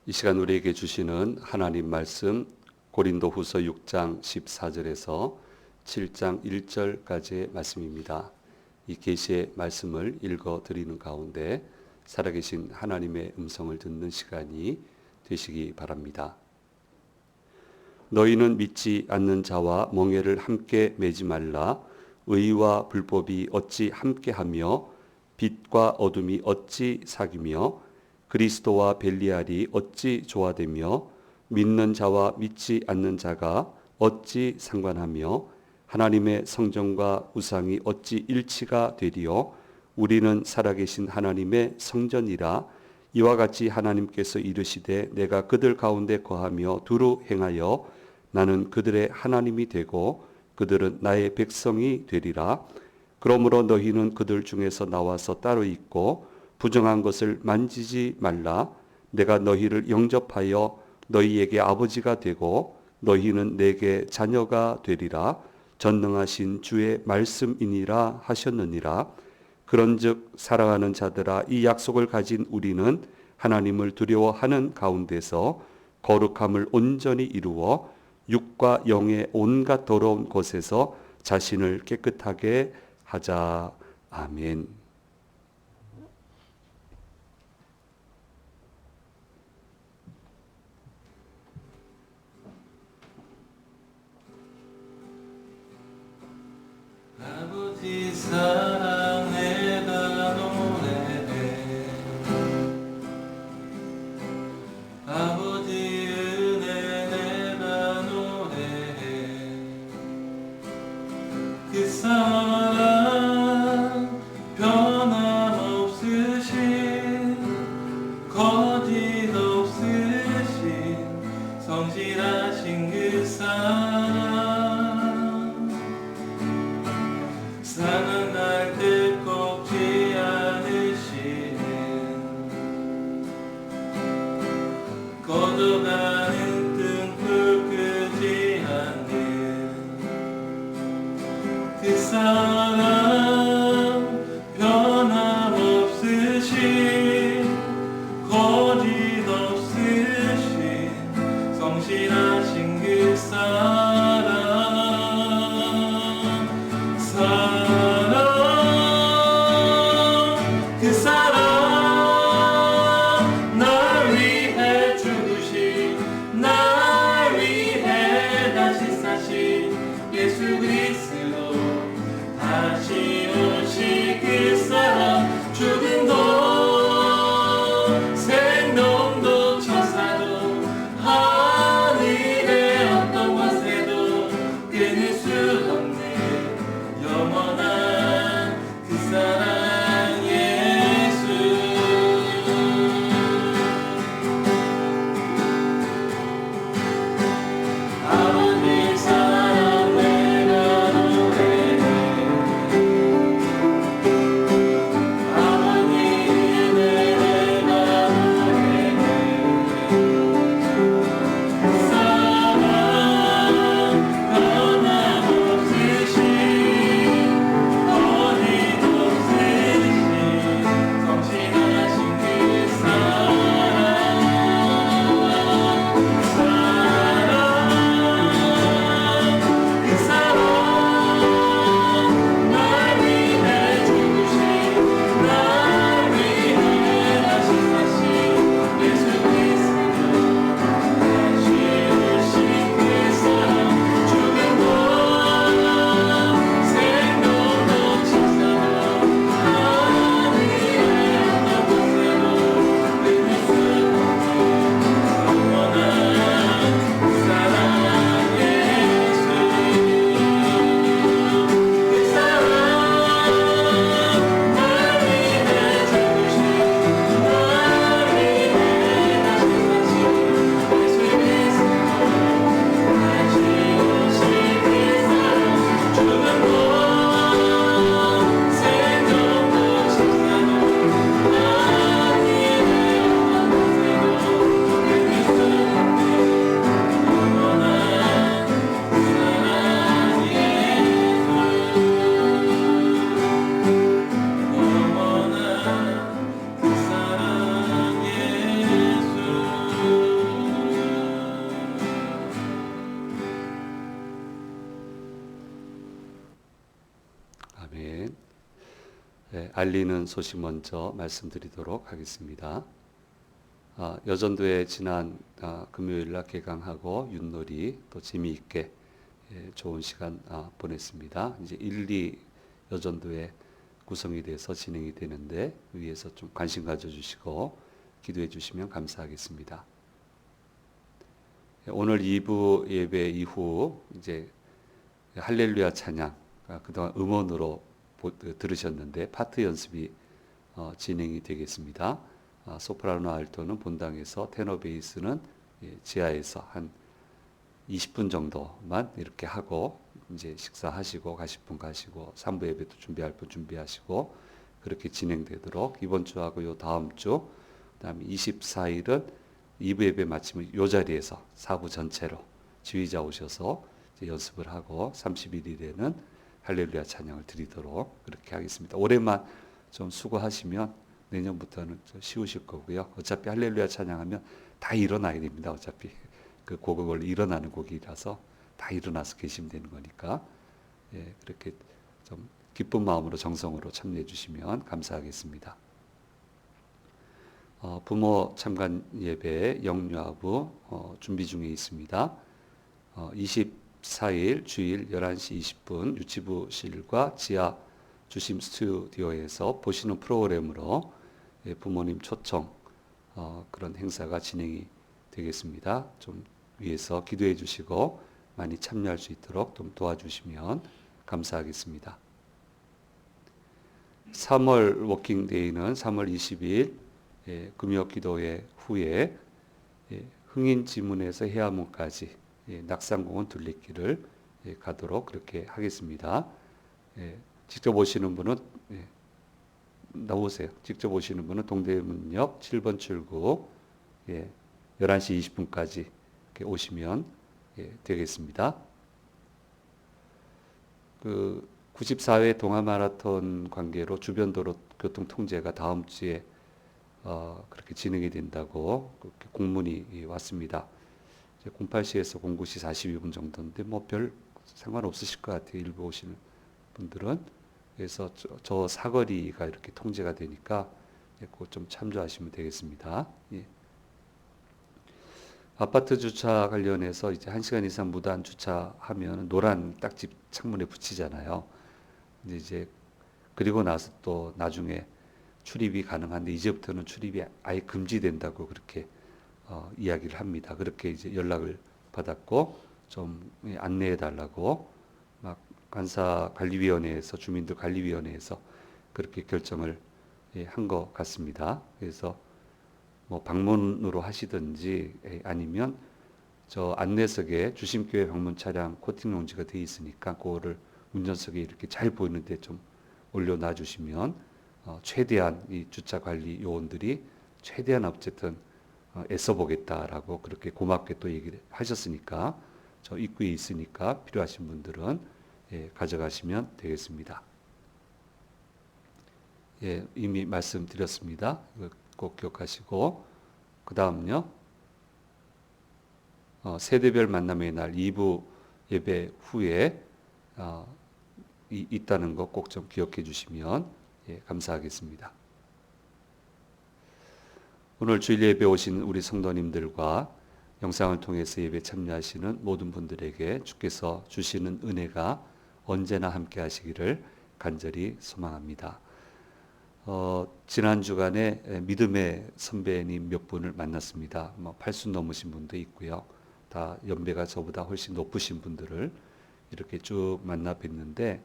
이 시간 우리에게 주시는 하나님 말씀 고린도후서 6장 14절에서 7장 1절까지의 말씀입니다. 이 계시의 말씀을 읽어 드리는 가운데 살아계신 하나님의 음성을 듣는 시간이 되시기 바랍니다. 너희는 믿지 않는 자와 멍에를 함께 매지 말라. 의와 불법이 어찌 함께하며 빛과 어둠이 어찌 사귀며 그리스도와 벨리알이 어찌 조화되며 믿는 자와 믿지 않는 자가 어찌 상관하며 하나님의 성전과 우상이 어찌 일치가 되리요. 우리는 살아계신 하나님의 성전이라. 이와 같이 하나님께서 이르시되 내가 그들 가운데 거하며 두루 행하여 나는 그들의 하나님이 되고 그들은 나의 백성이 되리라. 그러므로 너희는 그들 중에서 나와서 따로 있고 부정한 것을 만지지 말라. 내가 너희를 영접하여 너희에게 아버지가 되고 너희는 내게 자녀가 되리라. 전능하신 주의 말씀이니라 하셨느니라. 그런즉 사랑하는 자들아, 이 약속을 가진 우리는 하나님을 두려워하는 가운데서 거룩함을 온전히 이루어 육과 영의 온갖 더러운 것에서 자신을 깨끗하게 하자. 아멘. 아버지 사랑 내가 노래해. 아버지 은혜 내가 노래해. 그 사랑 변함없으신 거짓 없으신 성실하신 그 사랑 사랑할 때 꺾지 않으시는 꺼져가는 등불 끄지 않는 그 사랑 변함없으신 거짓 없으신 성실하신 그 사랑 알리는 소식 먼저 말씀드리도록 하겠습니다. 여전도에 지난 금요일 날 개강하고 윷놀이 또 재미있게 좋은 시간 보냈습니다. 이제 1, 2 여전도에 구성이 돼서 진행이 되는데 위에서 좀 관심 가져주시고 기도해 주시면 감사하겠습니다. 오늘 2부 예배 이후 이제 할렐루야 찬양 그동안 음원으로 들으셨는데 파트 연습이 진행이 되겠습니다. 소프라노 알토는 본당에서 테너 베이스는 지하에서 한 20분 정도만 이렇게 하고 이제 식사하시고 가실 분 가시고 3부 예배도 준비할 분 준비하시고 그렇게 진행되도록 이번 주하고 요 다음 주 그다음에 24일은 2부 예배 마치면 요 자리에서 4부 전체로 지휘자 오셔서 이제 연습을 하고 31일에는 할렐루야 찬양을 드리도록 그렇게 하겠습니다. 올해만 좀 수고하시면 내년부터는 좀 쉬우실 거고요. 어차피 할렐루야 찬양하면 다 일어나야 됩니다. 어차피 그 곡은 원래 일어나는 곡이라서 다 일어나서 계시면 되는 거니까 그렇게 좀 기쁜 마음으로 정성으로 참여해 주시면 감사하겠습니다. 부모 참관 예배 영유아부 준비 중에 있습니다. 24일 주일 11시 20분 유치부실과 지하 주심 스튜디오에서 보시는 프로그램으로 부모님 초청 그런 행사가 진행이 되겠습니다. 좀 위해서 기도해 주시고 많이 참여할 수 있도록 좀 도와주시면 감사하겠습니다. 3월 워킹데이는 3월 22일 금요 기도회 후에 흥인 지문에서 해화문까지 낙산공원 둘레길을 가도록 그렇게 하겠습니다. 직접 오시는 분은 나오세요. 직접 오시는 분은 동대문역 7번 출구 11시 20분까지 오시면 되겠습니다. 그 94회 동아마라톤 관계로 주변도로 교통 통제가 다음 주에 그렇게 진행이 된다고 그렇게 공문이 왔습니다. 08시에서 09시 42분 정도인데 뭐 별 상관없으실 것 같아요. 일부 오시는 분들은. 그래서 저 사거리가 이렇게 통제가 되니까 그거 좀 참조하시면 되겠습니다. 아파트 주차 관련해서 이제 1시간 이상 무단 주차하면 노란 딱지 창문에 붙이잖아요. 근데 이제 그리고 나서 또 나중에 출입이 가능한데 이제부터는 출입이 아예 금지된다고 그렇게 이야기를 합니다. 그렇게 이제 연락을 받았고 좀 안내해 달라고 막 관사관리위원회에서 주민들 관리위원회에서 그렇게 결정을 한 것 같습니다. 그래서 뭐 방문으로 하시든지 아니면 저 안내석에 주심교회 방문 차량 코팅 용지가 돼 있으니까 그거를 운전석에 이렇게 잘 보이는데 좀 올려놔 주시면 최대한 이 주차 관리 요원들이 최대한 어쨌든 애써 보겠다라고 그렇게 고맙게 또 얘기를 하셨으니까 저 입구에 있으니까 필요하신 분들은 가져가시면 되겠습니다. 이미 말씀드렸습니다. 꼭 기억하시고 그 다음요. 세대별 만남의 날 2부 예배 후에 있다는 거 꼭 좀 기억해 주시면 감사하겠습니다. 오늘 주일 예배 오신 우리 성도님들과 영상을 통해서 예배 참여하시는 모든 분들에게 주께서 주시는 은혜가 언제나 함께 하시기를 간절히 소망합니다. 지난 주간에 믿음의 선배님 몇 분을 만났습니다. 80 넘으신 분도 있고요. 다 연배가 저보다 훨씬 높으신 분들을 이렇게 쭉 만나 뵀는데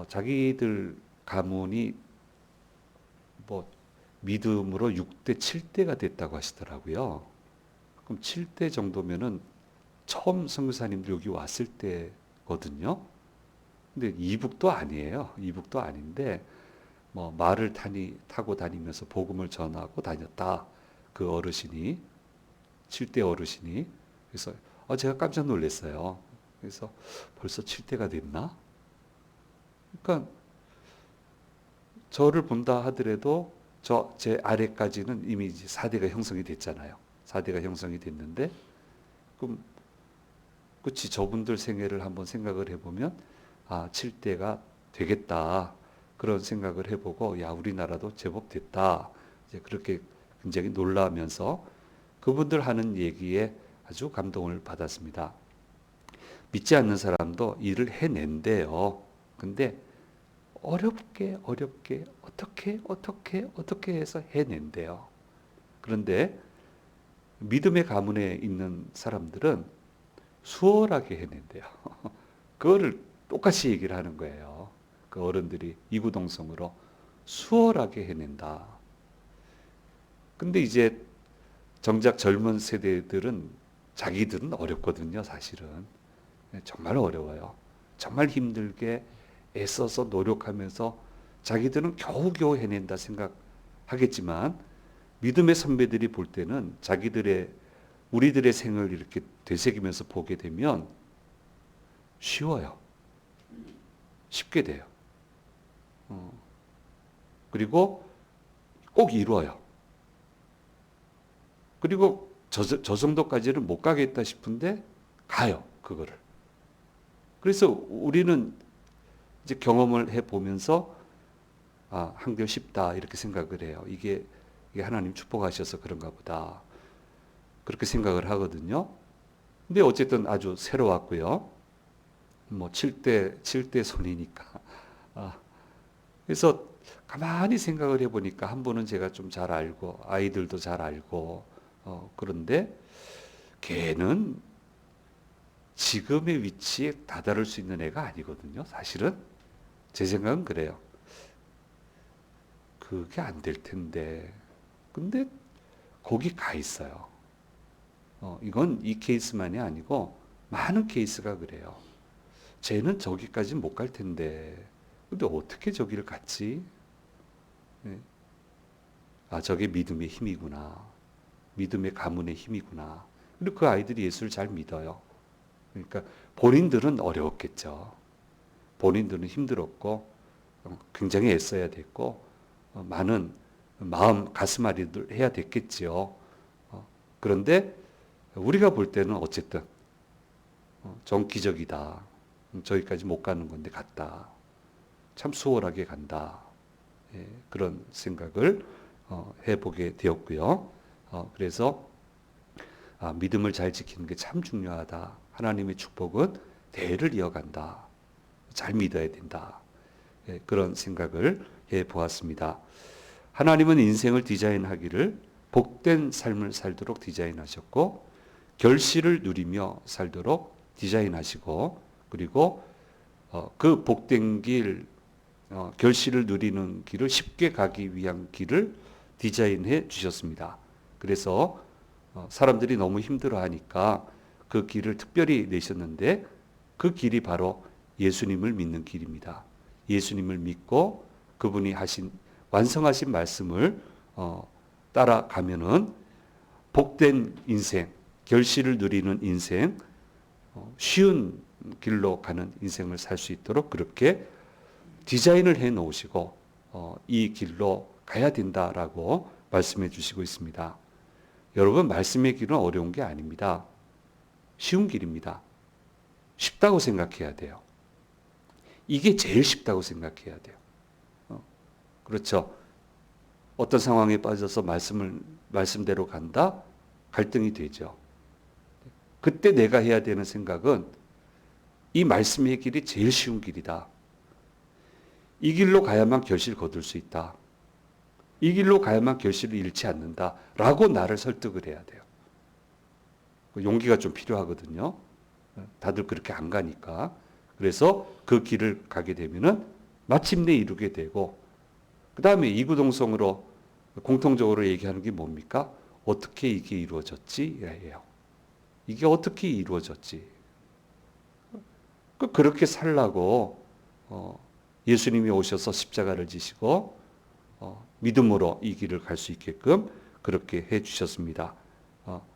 자기들 가문이 뭐 믿음으로 6대, 7대가 됐다고 하시더라고요. 그럼 7대 정도면은 처음 선교사님들 여기 왔을 때거든요. 근데 이북도 아니에요. 이북도 아닌데 뭐 말을 타고 다니면서 복음을 전하고 다녔다. 그 어르신이 7대 어르신이 그래서 제가 깜짝 놀랐어요. 그래서 벌써 7대가 됐나? 그러니까 저를 본다 하더라도 제 아래까지는 이미 이제 4대가 형성이 됐잖아요. 4대가 형성이 됐는데 그럼 그치 저분들 생애를 한번 생각을 해보면 7대가 되겠다. 그런 생각을 해보고 야 우리나라도 제법 됐다. 이제 그렇게 굉장히 놀라면서 그분들 하는 얘기에 아주 감동을 받았습니다. 믿지 않는 사람도 일을 해낸대요. 근데 어렵게 어떻게 해서 해낸대요. 그런데 믿음의 가문에 있는 사람들은 수월하게 해낸대요. 그거를 똑같이 얘기를 하는 거예요. 그 어른들이 이구동성으로 수월하게 해낸다. 근데 이제 정작 젊은 세대들은 자기들은 어렵거든요, 사실은. 정말 어려워요. 정말 힘들게 애써서 노력하면서 자기들은 겨우겨우 해낸다 생각하겠지만 믿음의 선배들이 볼 때는 우리들의 생을 이렇게 되새기면서 보게 되면 쉬워요. 쉽게 돼요. 그리고 꼭 이루어요. 그리고 저 정도까지는 못 가겠다 싶은데 가요, 그거를. 그래서 우리는 이제 경험을 해보면서 한결 쉽다 이렇게 생각을 해요. 이게 하나님 축복하셔서 그런가 보다. 그렇게 생각을 하거든요. 근데 어쨌든 아주 새로웠고요. 뭐 7대 손이니까. 그래서 가만히 생각을 해보니까 한 분은 제가 좀 잘 알고 아이들도 잘 알고 그런데 걔는 지금의 위치에 다다를 수 있는 애가 아니거든요. 사실은 제 생각은 그래요. 그게 안 될 텐데. 근데 거기 가 있어요. 이건 이 케이스만이 아니고 많은 케이스가 그래요. 쟤는 저기까지 못 갈 텐데. 근데 어떻게 저기를 갔지? 네. 저게 믿음의 힘이구나. 믿음의 가문의 힘이구나. 그리고 그 아이들이 예수를 잘 믿어요. 그러니까 본인들은 어려웠겠죠. 본인들은 힘들었고 굉장히 애써야 됐고 많은 가슴앓이를 해야 됐겠지요. 그런데 우리가 볼 때는 어쨌든 전 기적이다. 저기까지 못 가는 건데 갔다. 참 수월하게 간다. 그런 생각을 해보게 되었고요. 그래서 믿음을 잘 지키는 게 참 중요하다. 하나님의 축복은 대를 이어간다. 잘 믿어야 된다. 그런 생각을 해보았습니다. 하나님은 인생을 디자인하기를 복된 삶을 살도록 디자인하셨고 결실을 누리며 살도록 디자인하시고 그리고 그 복된 길, 결실을 누리는 길을 쉽게 가기 위한 길을 디자인해 주셨습니다. 그래서 사람들이 너무 힘들어하니까 그 길을 특별히 내셨는데 그 길이 바로 예수님을 믿는 길입니다. 예수님을 믿고 그분이 완성하신 말씀을 따라가면은 복된 인생, 결실을 누리는 인생, 쉬운 길로 가는 인생을 살 수 있도록 그렇게 디자인을 해 놓으시고 이 길로 가야 된다라고 말씀해 주시고 있습니다. 여러분, 말씀의 길은 어려운 게 아닙니다. 쉬운 길입니다. 쉽다고 생각해야 돼요. 이게 제일 쉽다고 생각해야 돼요. 그렇죠. 어떤 상황에 빠져서 말씀대로 간다? 갈등이 되죠. 그때 내가 해야 되는 생각은 이 말씀의 길이 제일 쉬운 길이다. 이 길로 가야만 결실 거둘 수 있다. 이 길로 가야만 결실을 잃지 않는다. 라고 나를 설득을 해야 돼요. 용기가 좀 필요하거든요. 다들 그렇게 안 가니까. 그래서 그 길을 가게 되면은 마침내 이루게 되고, 그 다음에 이구동성으로 공통적으로 얘기하는 게 뭡니까? 어떻게 이게 이루어졌지? 예요. 이게 어떻게 이루어졌지? 그렇게 살라고 예수님이 오셔서 십자가를 지시고 믿음으로 이 길을 갈 수 있게끔 그렇게 해 주셨습니다.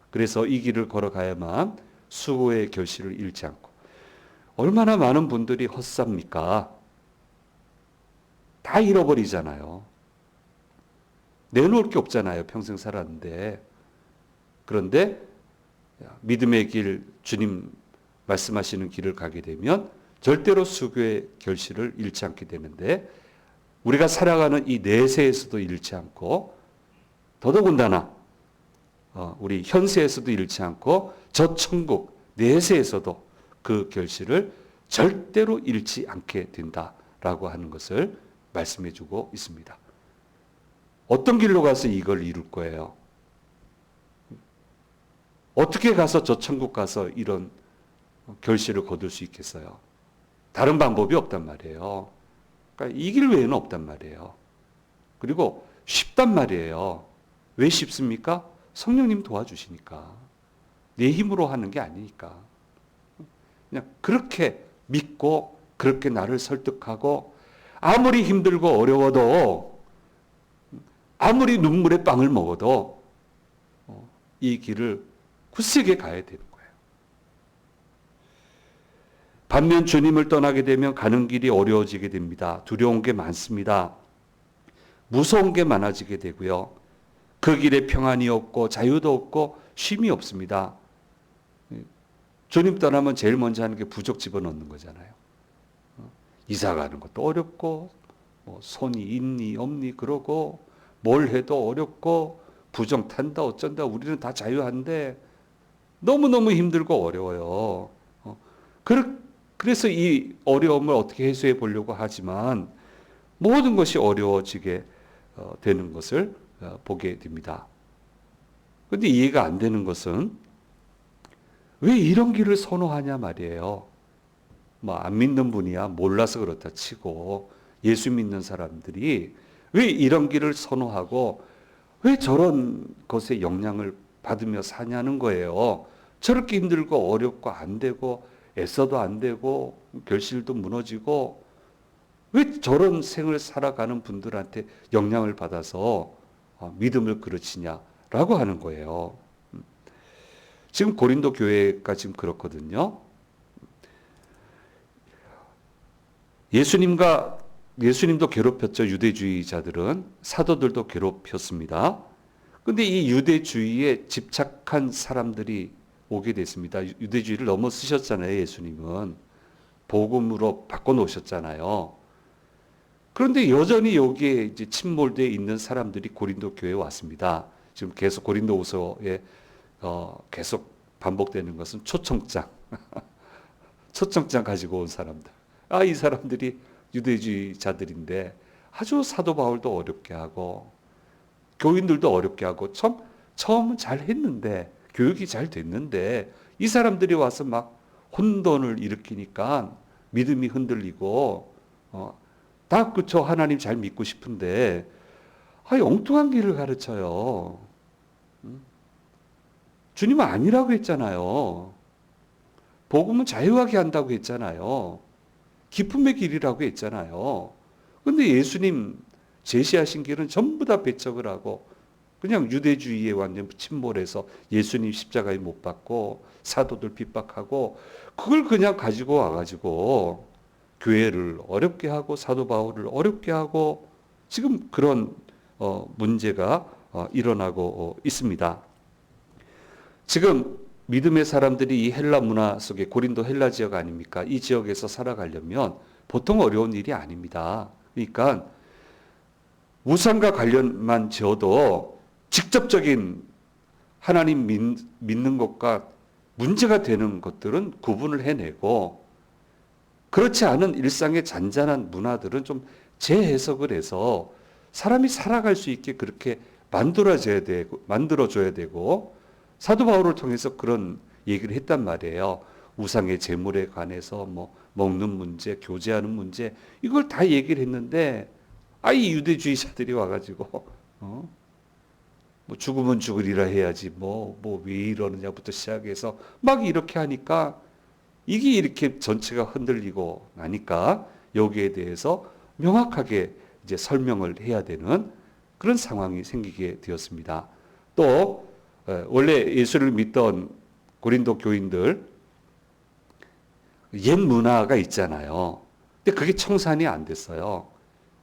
그래서 이 길을 걸어가야만 수고의 결실을 잃지 않고, 얼마나 많은 분들이 헛삽니까? 다 잃어버리잖아요. 내놓을 게 없잖아요. 평생 살았는데. 그런데 믿음의 길, 주님 말씀하시는 길을 가게 되면 절대로 수고의 결실을 잃지 않게 되는데, 우리가 살아가는 이 내세에서도 잃지 않고 더더군다나 우리 현세에서도 잃지 않고 저 천국 내세에서도 그 결실을 절대로 잃지 않게 된다라고 하는 것을 말씀해 주고 있습니다. 어떤 길로 가서 이걸 이룰 거예요? 어떻게 가서 저 천국 가서 이런 결실을 거둘 수 있겠어요? 다른 방법이 없단 말이에요. 그러니까 이 길 외에는 없단 말이에요. 그리고 쉽단 말이에요. 왜 쉽습니까? 성령님 도와주시니까. 내 힘으로 하는 게 아니니까. 그냥 그렇게 믿고 그렇게 나를 설득하고 아무리 힘들고 어려워도 아무리 눈물의 빵을 먹어도 이 길을 굳세게 가야 되는 거예요. 반면 주님을 떠나게 되면 가는 길이 어려워지게 됩니다. 두려운 게 많습니다. 무서운 게 많아지게 되고요. 그 길에 평안이 없고 자유도 없고 쉼이 없습니다. 주님 떠나면 제일 먼저 하는 게 부적 집어넣는 거잖아요. 이사 가는 것도 어렵고 손이 있니 없니 그러고 뭘 해도 어렵고 부정 탄다 어쩐다 우리는 다 자유한데 너무너무 힘들고 어려워요. 그래서 이 어려움을 어떻게 해소해 보려고 하지만 모든 것이 어려워지게 되는 것을 보게 됩니다. 그런데 이해가 안 되는 것은 왜 이런 길을 선호하냐 말이에요. 안 믿는 분이야 몰라서 그렇다 치고 예수 믿는 사람들이 왜 이런 길을 선호하고 왜 저런 것에 영향을 받으며 사냐는 거예요. 저렇게 힘들고 어렵고 안 되고 애써도 안 되고 결실도 무너지고 왜 저런 생을 살아가는 분들한테 영향을 받아서 믿음을 그르치냐라고 하는 거예요. 지금 고린도 교회가 지금 그렇거든요. 예수님도 괴롭혔죠. 유대주의자들은 사도들도 괴롭혔습니다. 그런데 이 유대주의에 집착한 사람들이 오게 됐습니다. 유대주의를 넘어서셨잖아요. 예수님은 복음으로 바꿔놓으셨잖아요. 그런데 여전히 여기에 이제 침몰되어 있는 사람들이 고린도 교회에 왔습니다. 지금 계속 고린도후서에 계속 반복되는 것은 초청장, 초청장 가지고 온 사람들. 이 사람들이 유대주의자들인데 아주 사도 바울도 어렵게 하고 교인들도 어렵게 하고 처음은 잘 했는데 교육이 잘 됐는데 이 사람들이 와서 막 혼돈을 일으키니까 믿음이 흔들리고 다 그쵸 하나님 잘 믿고 싶은데 엉뚱한 길을 가르쳐요. 주님은 아니라고 했잖아요. 복음은 자유하게 한다고 했잖아요. 기쁨의 길이라고 했잖아요. 그런데 예수님 제시하신 길은 전부 다 배척을 하고 그냥 유대주의에 완전 침몰해서 예수님 십자가에 못 박고 사도들 핍박하고 그걸 그냥 가지고 와가지고 교회를 어렵게 하고 사도 바울을 어렵게 하고 지금 그런 문제가 일어나고 있습니다. 지금 믿음의 사람들이 이 헬라 문화 속에 고린도 헬라 지역 아닙니까? 이 지역에서 살아가려면 보통 어려운 일이 아닙니다. 그러니까 우상과 관련만 지어도 직접적인 하나님 믿는 것과 문제가 되는 것들은 구분을 해내고 그렇지 않은 일상의 잔잔한 문화들은 좀 재해석을 해서 사람이 살아갈 수 있게 그렇게 만들어줘야 되고 사도 바울을 통해서 그런 얘기를 했단 말이에요. 우상의 제물에 관해서 먹는 문제, 교제하는 문제 이걸 다 얘기를 했는데 이 유대주의자들이 와가지고 죽으면 죽으리라 해야지 왜 이러느냐부터 시작해서 막 이렇게 하니까 이게 이렇게 전체가 흔들리고 나니까 여기에 대해서 명확하게 이제 설명을 해야 되는 그런 상황이 생기게 되었습니다. 또 원래 예수를 믿던 고린도 교인들 옛 문화가 있잖아요. 근데 그게 청산이 안 됐어요.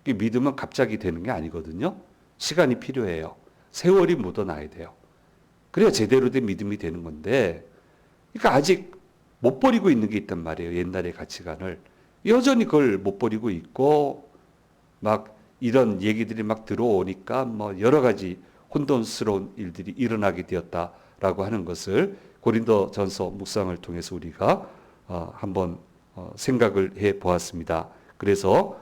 믿음은 갑자기 되는 게 아니거든요. 시간이 필요해요. 세월이 묻어나야 돼요. 그래야 제대로 된 믿음이 되는 건데 그러니까 아직 못 버리고 있는 게 있단 말이에요. 옛날의 가치관을. 여전히 그걸 못 버리고 있고 막 이런 얘기들이 막 들어오니까 뭐 여러 가지 혼돈스러운 일들이 일어나게 되었다라고 하는 것을 고린도전서 묵상을 통해서 우리가 한번 생각을 해 보았습니다. 그래서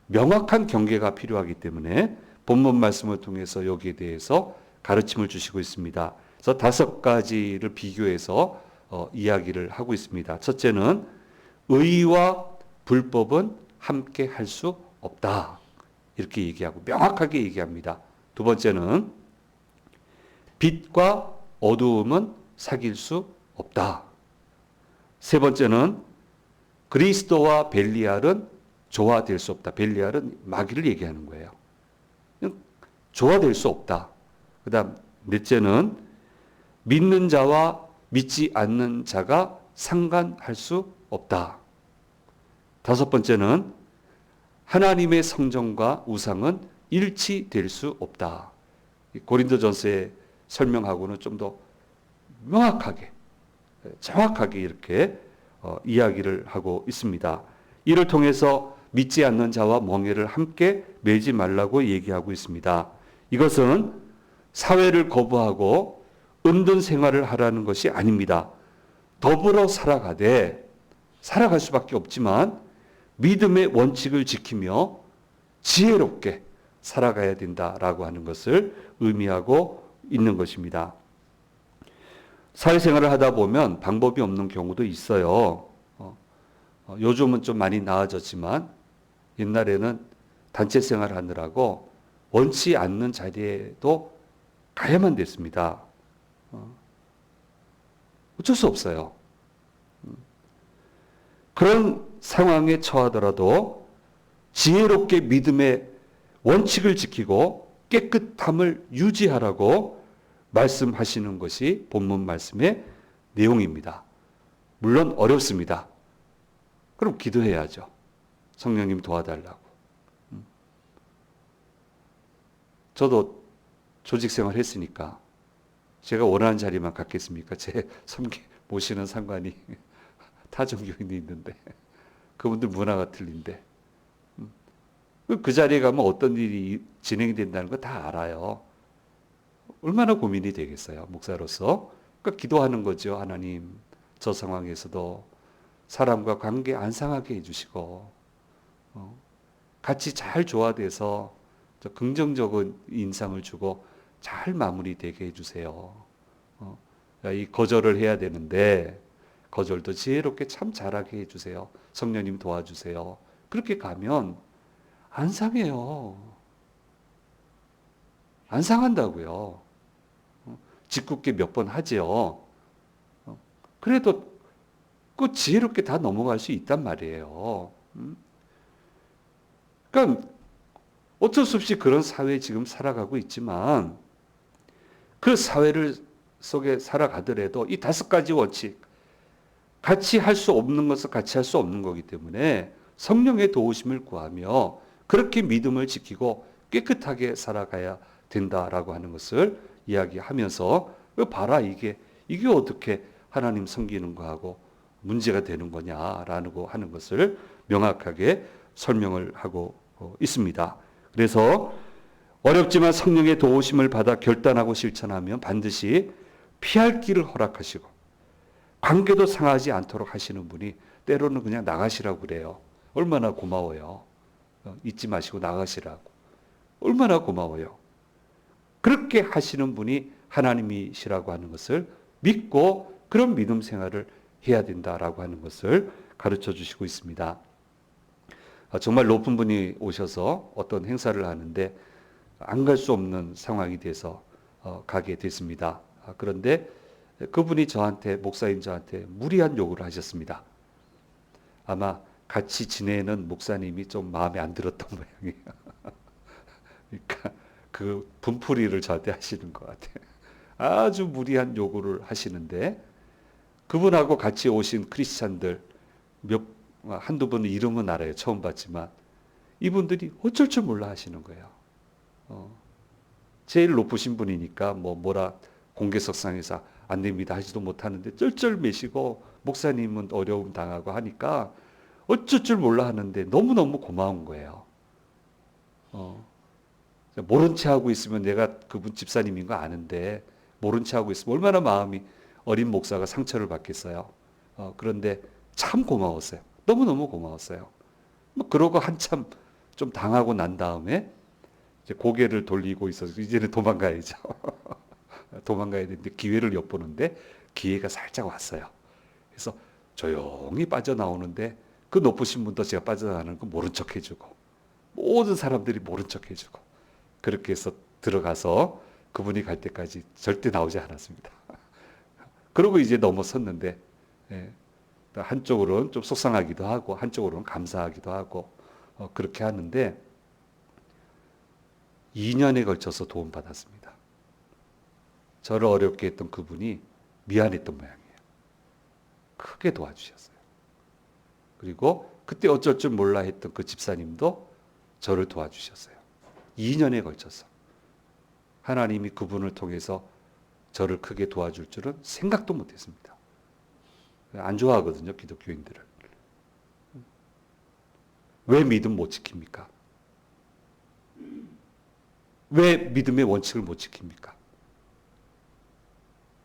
명확한 경계가 필요하기 때문에 본문 말씀을 통해서 여기에 대해서 가르침을 주시고 있습니다. 그래서 5가지를 비교해서 이야기를 하고 있습니다. 첫째는 의와 불법은 함께 할 수 없다. 이렇게 얘기하고 명확하게 얘기합니다. 두 번째는 빛과 어두움은 사귈 수 없다. 세 번째는 그리스도와 벨리알은 조화될 수 없다. 벨리알은 마귀를 얘기하는 거예요. 조화될 수 없다. 그 다음 넷째는 믿는 자와 믿지 않는 자가 상관할 수 없다. 다섯 번째는 하나님의 성전과 우상은 일치될 수 없다. 고린도전서의 설명하고는 좀 더 명확하게, 정확하게 이렇게 이야기를 하고 있습니다. 이를 통해서 믿지 않는 자와 멍에를 함께 매지 말라고 얘기하고 있습니다. 이것은 사회를 거부하고 은둔 생활을 하라는 것이 아닙니다. 더불어 살아갈 수밖에 없지만 믿음의 원칙을 지키며 지혜롭게 살아가야 된다라고 하는 것을 의미하고 있는 것입니다. 사회생활을 하다 보면 방법이 없는 경우도 있어요. 요즘은 좀 많이 나아졌지만 옛날에는 단체 생활을 하느라고 원치 않는 자리에도 가야만 됐습니다. 어쩔 수 없어요. 그런 상황에 처하더라도 지혜롭게 믿음의 원칙을 지키고 깨끗함을 유지하라고 말씀하시는 것이 본문 말씀의 내용입니다. 물론 어렵습니다. 그럼 기도해야죠. 성령님 도와달라고. 저도 조직 생활 했으니까 제가 원하는 자리만 갖겠습니까? 제 모시는 상관이 타종교인이 있는데 그분들 문화가 틀린데 그 자리에 가면 어떤 일이 진행이 된다는 거 다 알아요. 얼마나 고민이 되겠어요, 목사로서. 그러니까 기도하는 거죠. 하나님, 저 상황에서도 사람과 관계 안 상하게 해주시고 같이 잘 조화돼서 긍정적인 인상을 주고 잘 마무리되게 해주세요. 이 거절을 해야 되는데 거절도 지혜롭게 참 잘하게 해주세요. 성령님 도와주세요. 그렇게 가면 안 상해요. 안 상한다고요. 짓궂게 몇 번 하죠. 그래도 그 지혜롭게 다 넘어갈 수 있단 말이에요. 그러니까 어쩔 수 없이 그런 사회에 지금 살아가고 있지만 그 사회를 속에 살아가더라도 이 5가지 원칙 같이 할 수 없는 것은 같이 할 수 없는 거기 때문에 성령의 도우심을 구하며 그렇게 믿음을 지키고 깨끗하게 살아가야 된다라고 하는 것을 이야기하면서 봐라 이게 어떻게 하나님 섬기는 거하고 문제가 되는 거냐라고 하는 것을 명확하게 설명을 하고 있습니다. 그래서 어렵지만 성령의 도우심을 받아 결단하고 실천하면 반드시 피할 길을 허락하시고 관계도 상하지 않도록 하시는 분이 때로는 그냥 나가시라고 그래요. 얼마나 고마워요. 잊지 마시고 나가시라고. 얼마나 고마워요. 그렇게 하시는 분이 하나님이시라고 하는 것을 믿고 그런 믿음 생활을 해야 된다라고 하는 것을 가르쳐 주시고 있습니다. 정말 높은 분이 오셔서 어떤 행사를 하는데 안 갈 수 없는 상황이 돼서 가게 됐습니다. 그런데 그분이 목사인 저한테 무리한 요구를 하셨습니다. 아마 같이 지내는 목사님이 좀 마음에 안 들었던 모양이에요. 그러니까 그 분풀이를 저한테 하시는 것 같아요. 아주 무리한 요구를 하시는데 그분하고 같이 오신 크리스찬들 한두 분은 이름은 알아요. 처음 봤지만 이분들이 어쩔 줄 몰라 하시는 거예요. 제일 높으신 분이니까 뭐라 공개석상에서 안 됩니다 하지도 못하는데 쩔쩔매시고 목사님은 어려움 당하고 하니까 어쩔 줄 몰라 하는데 너무너무 고마운 거예요. 모른 채 하고 있으면 내가 그분 집사님인 거 아는데 모른 채 하고 있으면 얼마나 마음이 어린 목사가 상처를 받겠어요. 그런데 참 고마웠어요. 너무너무 고마웠어요. 뭐 그러고 한참 좀 당하고 난 다음에 이제 고개를 돌리고 있어서 이제는 도망가야죠. 도망가야 되는데 기회를 엿보는데 기회가 살짝 왔어요. 그래서 조용히 빠져나오는데 그 높으신 분도 제가 빠져나가는 거 모른 척 해주고 모든 사람들이 모른 척 해주고 그렇게 해서 들어가서 그분이 갈 때까지 절대 나오지 않았습니다. 그러고 이제 넘어섰는데 한쪽으로는 좀 속상하기도 하고 한쪽으로는 감사하기도 하고 그렇게 하는데 2년에 걸쳐서 도움받았습니다. 저를 어렵게 했던 그분이 미안했던 모양이에요. 크게 도와주셨어요. 그리고 그때 어쩔 줄 몰라 했던 그 집사님도 저를 도와주셨어요. 2년에 걸쳐서. 하나님이 그분을 통해서 저를 크게 도와줄 줄은 생각도 못했습니다. 안 좋아하거든요, 기독교인들을. 왜 믿음 못 지킵니까? 왜 믿음의 원칙을 못 지킵니까?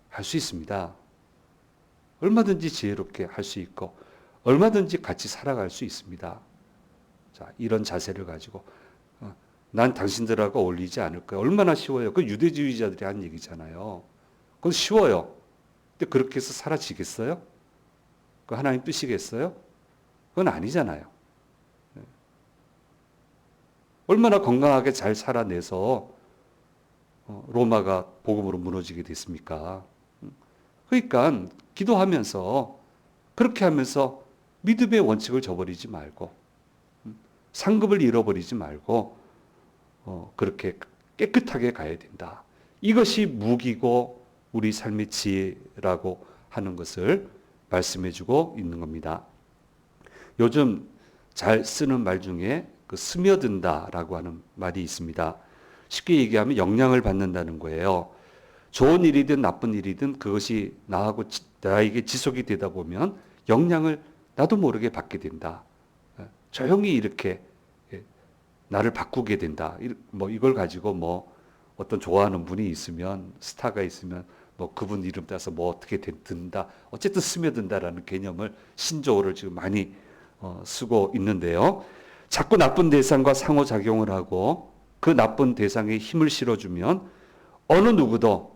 할 수 있습니다. 얼마든지 지혜롭게 할 수 있고 얼마든지 같이 살아갈 수 있습니다. 자, 이런 자세를 가지고 난 당신들하고 어울리지 않을 거야. 얼마나 쉬워요. 그 유대주의자들이 한 얘기잖아요. 그건 쉬워요. 근데 그렇게 해서 사라지겠어요? 그 하나님 뜻이겠어요? 그건 아니잖아요. 얼마나 건강하게 잘 살아내서 로마가 복음으로 무너지게 됐습니까? 그러니까 기도하면서 그렇게 하면서 믿음의 원칙을 저버리지 말고 상급을 잃어버리지 말고 그렇게 깨끗하게 가야 된다. 이것이 무기고 우리 삶의 지혜라고 하는 것을 말씀해주고 있는 겁니다. 요즘 잘 쓰는 말 중에 그 스며든다라고 하는 말이 있습니다. 쉽게 얘기하면 영향을 받는다는 거예요. 좋은 일이든 나쁜 일이든 그것이 나에게 지속이 되다 보면 영향을 나도 모르게 받게 된다. 조용히 이렇게 나를 바꾸게 된다. 뭐 이걸 가지고 뭐 어떤 좋아하는 분이 있으면 스타가 있으면 뭐 그분 이름 따서 뭐 어떻게 든다. 어쨌든 스며든다라는 개념을 신조어를 지금 많이 쓰고 있는데요. 자꾸 나쁜 대상과 상호작용을 하고 그 나쁜 대상에 힘을 실어주면 어느 누구도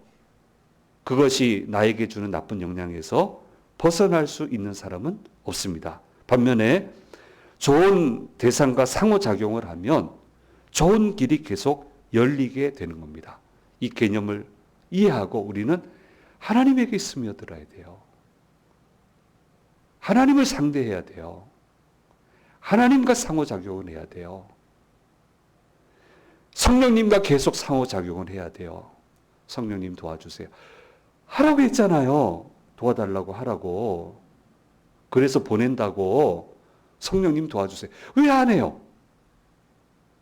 그것이 나에게 주는 나쁜 영향에서 벗어날 수 있는 사람은 없습니다. 반면에 좋은 대상과 상호작용을 하면 좋은 길이 계속 열리게 되는 겁니다. 이 개념을 이해하고 우리는 하나님에게 스며들어야 돼요. 하나님을 상대해야 돼요. 하나님과 상호작용을 해야 돼요. 성령님과 계속 상호작용을 해야 돼요. 성령님 도와주세요. 하라고 했잖아요. 도와달라고 하라고. 그래서 보낸다고. 성령님 도와주세요. 왜 안 해요?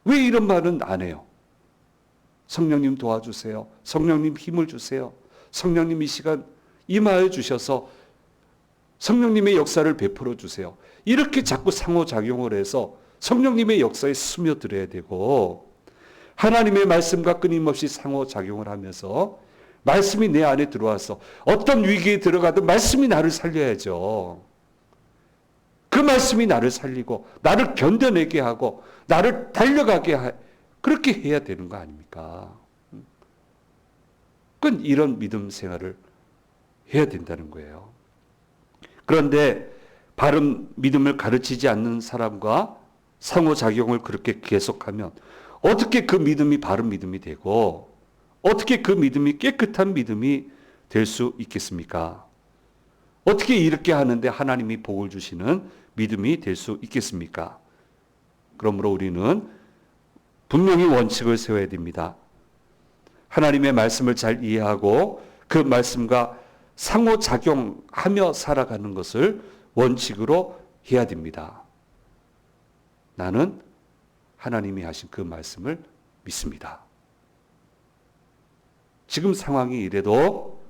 왜 이런 말은 안 해요? 성령님 도와주세요. 성령님 힘을 주세요. 성령님 이 시간 임하여 주셔서 성령님의 역사를 베풀어 주세요. 이렇게 자꾸 상호작용을 해서 성령님의 역사에 스며들어야 되고 하나님의 말씀과 끊임없이 상호작용을 하면서 말씀이 내 안에 들어와서 어떤 위기에 들어가든 말씀이 나를 살려야죠. 그 말씀이 나를 살리고 나를 견뎌내게 하고 나를 달려가게 그렇게 해야 되는 거 아닙니까? 그건 이런 믿음 생활을 해야 된다는 거예요. 그런데 바른 믿음을 가르치지 않는 사람과 상호작용을 그렇게 계속하면 어떻게 그 믿음이 바른 믿음이 되고 어떻게 그 믿음이 깨끗한 믿음이 될 수 있겠습니까? 어떻게 이렇게 하는데 하나님이 복을 주시는 믿음이 될 수 있겠습니까? 그러므로 우리는 분명히 원칙을 세워야 됩니다. 하나님의 말씀을 잘 이해하고 그 말씀과 상호작용하며 살아가는 것을 원칙으로 해야 됩니다. 나는 하나님이 하신 그 말씀을 믿습니다. 지금 상황이 이래도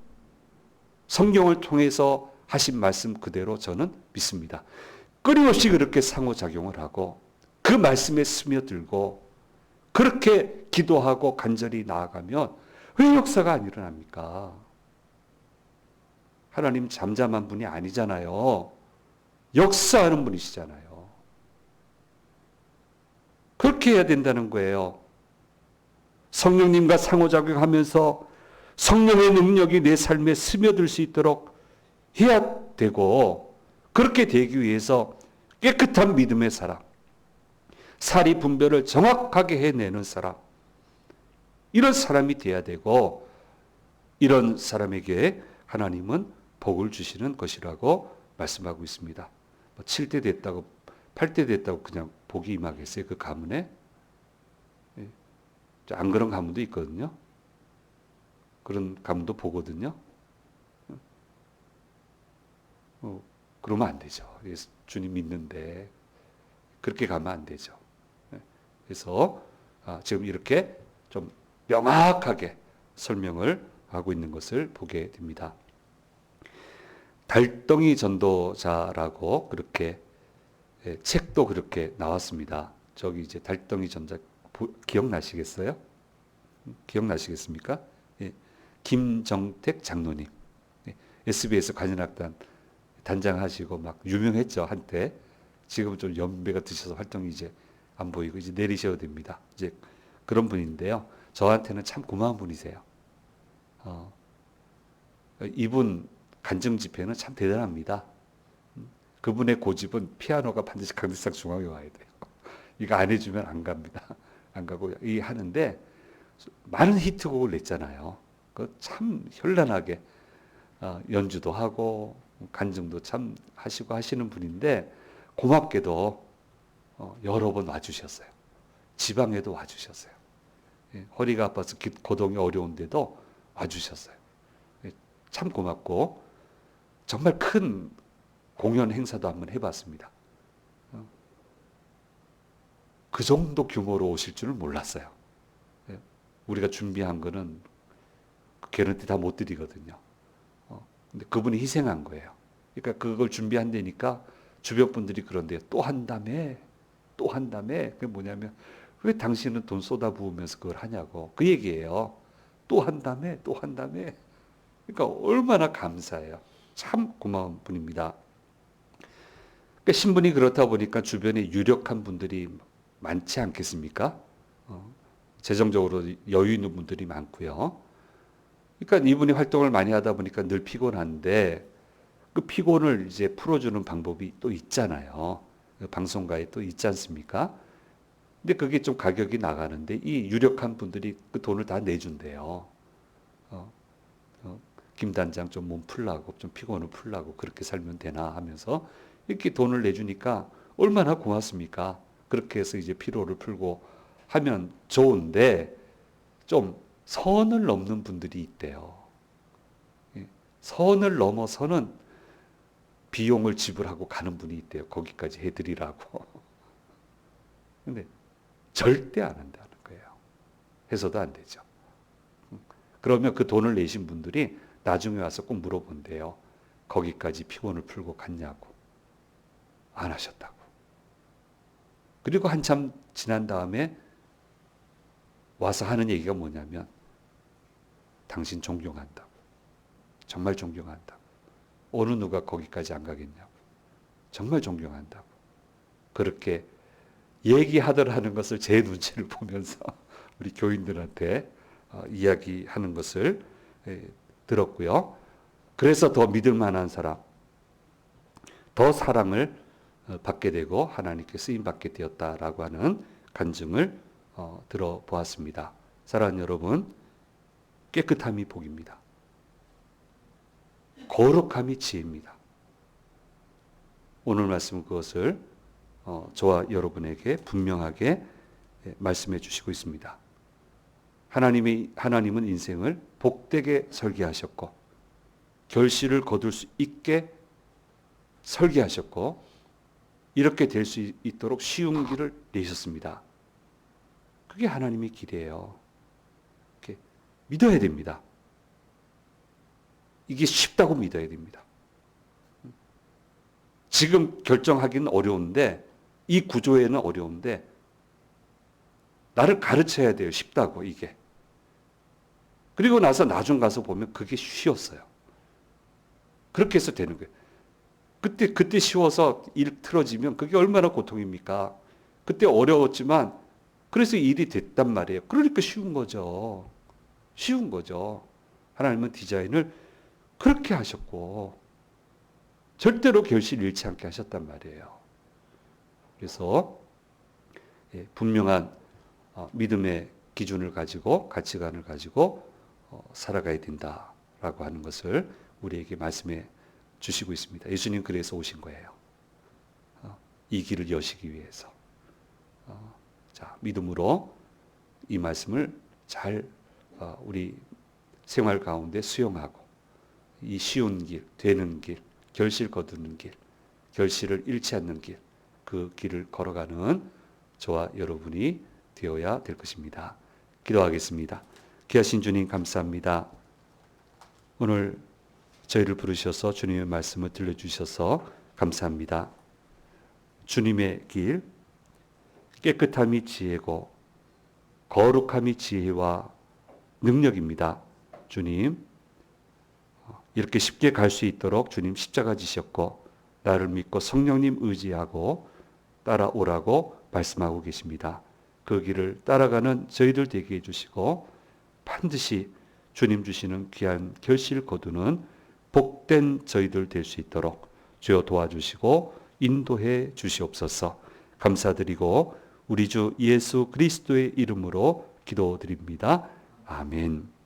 성경을 통해서 하신 말씀 그대로 저는 믿습니다. 끊임없이 그렇게 상호작용을 하고 그 말씀에 스며들고 그렇게 기도하고 간절히 나아가면 왜 역사가 안 일어납니까? 하나님 잠잠한 분이 아니잖아요. 역사하는 분이시잖아요. 그렇게 해야 된다는 거예요. 성령님과 상호작용하면서 성령의 능력이 내 삶에 스며들 수 있도록 해야 되고, 그렇게 되기 위해서 깨끗한 믿음의 사람, 사리 분별을 정확하게 해내는 사람, 이런 사람이 돼야 되고, 이런 사람에게 하나님은 복을 주시는 것이라고 말씀하고 있습니다. 7대 됐다고 8대 됐다고 그냥 복이 임하겠어요? 그 가문에? 안 그런 가문도 있거든요. 그런 가문도 보거든요. 그러면 안 되죠. 주님 믿는데 그렇게 가면 안 되죠. 그래서 지금 이렇게 좀 명확하게 설명을 하고 있는 것을 보게 됩니다. 달덩이 전도자라고 그렇게 책도 그렇게 나왔습니다. 저기 이제 달덩이 전자 기억나시겠어요? 기억나시겠습니까? 예. 김정택 장로님, SBS 관현악단 단장하시고 막 유명했죠 한때. 지금 좀 연배가 드셔서 활동이 이제 안 보이고 이제 내리셔도 됩니다. 이제 그런 분인데요. 저한테는 참 고마운 분이세요. 이분 간증 집회는 참 대단합니다. 그분의 고집은 피아노가 반드시 강대상 중앙에 와야 돼요. 이거 안 해주면 안 갑니다. 안 가고 이 하는데 많은 히트곡을 냈잖아요. 그 참 현란하게 연주도 하고 간증도 참 하시고 하시는 분인데, 고맙게도 여러 번 와주셨어요. 지방에도 와주셨어요. 허리가 아파서 거동이 어려운데도 와주셨어요. 참 고맙고, 정말 큰 공연 행사도 한번 해봤습니다. 그 정도 규모로 오실 줄은 몰랐어요. 우리가 준비한 거는 개런티 다 못 드리거든요. 근데 그분이 희생한 거예요. 그러니까 그걸 준비한다니까 주변 분들이 그런데요. 또 한다며, 또 한다며. 그게 뭐냐면, 왜 당신은 돈 쏟아부으면서 그걸 하냐고. 그 얘기예요. 또 한다며, 또 한다며. 그러니까 얼마나 감사해요. 참 고마운 분입니다. 그러니까 신분이 그렇다 보니까 주변에 유력한 분들이 많지 않겠습니까? 재정적으로 여유 있는 분들이 많고요. 그러니까 이분이 활동을 많이 하다 보니까 늘 피곤한데, 그 피곤을 이제 풀어주는 방법이 또 있잖아요. 방송가에 또 있지 않습니까? 근데 그게 좀 가격이 나가는데, 이 유력한 분들이 그 돈을 다 내준대요. 김 단장 좀 몸 풀라고, 좀 피곤을 풀라고, 그렇게 살면 되나 하면서 이렇게 돈을 내주니까 얼마나 고맙습니까? 그렇게 해서 이제 피로를 풀고 하면 좋은데, 좀 선을 넘는 분들이 있대요. 선을 넘어서는 비용을 지불하고 가는 분이 있대요. 거기까지 해드리라고. 근데 절대 안 한다는 거예요. 해서도 안 되죠. 그러면 그 돈을 내신 분들이 나중에 와서 꼭 물어본대요. 거기까지 피곤을 풀고 갔냐고. 안 하셨다고. 그리고 한참 지난 다음에 와서 하는 얘기가 뭐냐면, 당신 존경한다고. 정말 존경한다고. 어느 누가 거기까지 안 가겠냐고. 정말 존경한다고. 그렇게 얘기하더라는 것을 제 눈치를 보면서 우리 교인들한테 이야기하는 것을 들었고요. 그래서 더 믿을 만한 사람, 더 사랑을 받게 되고 하나님께 쓰임받게 되었다라고 하는 간증을 들어보았습니다. 사랑하는 여러분, 깨끗함이 복입니다. 거룩함이 지혜입니다. 오늘 말씀은 그것을 저와 여러분에게 분명하게 말씀해 주시고 있습니다. 하나님은 인생을 복되게 설계하셨고, 결실을 거둘 수 있게 설계하셨고, 이렇게 될 수 있도록 쉬운 길을 내셨습니다. 그게 하나님의 길이에요. 이렇게 믿어야 됩니다. 이게 쉽다고 믿어야 됩니다. 지금 결정하기는 어려운데, 이 구조에는 어려운데, 나를 가르쳐야 돼요. 쉽다고 이게. 그리고 나서 나중 가서 보면 그게 쉬웠어요. 그렇게 해서 되는 거예요. 그때 쉬워서 일 틀어지면 그게 얼마나 고통입니까? 그때 어려웠지만 그래서 일이 됐단 말이에요. 그러니까 쉬운 거죠. 쉬운 거죠. 하나님은 디자인을 그렇게 하셨고 절대로 결실 잃지 않게 하셨단 말이에요. 그래서 분명한 믿음의 기준을 가지고 가치관을 가지고 살아가야 된다라고 하는 것을 우리에게 말씀해 주시고 있습니다. 예수님 그래서 오신 거예요. 이 길을 여시기 위해서. 자, 믿음으로 이 말씀을 잘 우리 생활 가운데 수용하고 이 쉬운 길, 되는 길, 결실 거두는 길, 결실을 잃지 않는 길, 그 길을 걸어가는 저와 여러분이 되어야 될 것입니다. 기도하겠습니다. 귀하신 주님 감사합니다. 오늘 저희를 부르셔서 주님의 말씀을 들려주셔서 감사합니다. 주님의 길, 깨끗함이 지혜고 거룩함이 지혜와 능력입니다. 주님, 이렇게 쉽게 갈 수 있도록 주님 십자가 지셨고 나를 믿고 성령님 의지하고 따라오라고 말씀하고 계십니다. 그 길을 따라가는 저희들 되게 해주시고 반드시 주님 주시는 귀한 결실 거두는 복된 저희들 될 수 있도록 주여 도와주시고 인도해 주시옵소서. 감사드리고 우리 주 예수 그리스도의 이름으로 기도드립니다. 아멘.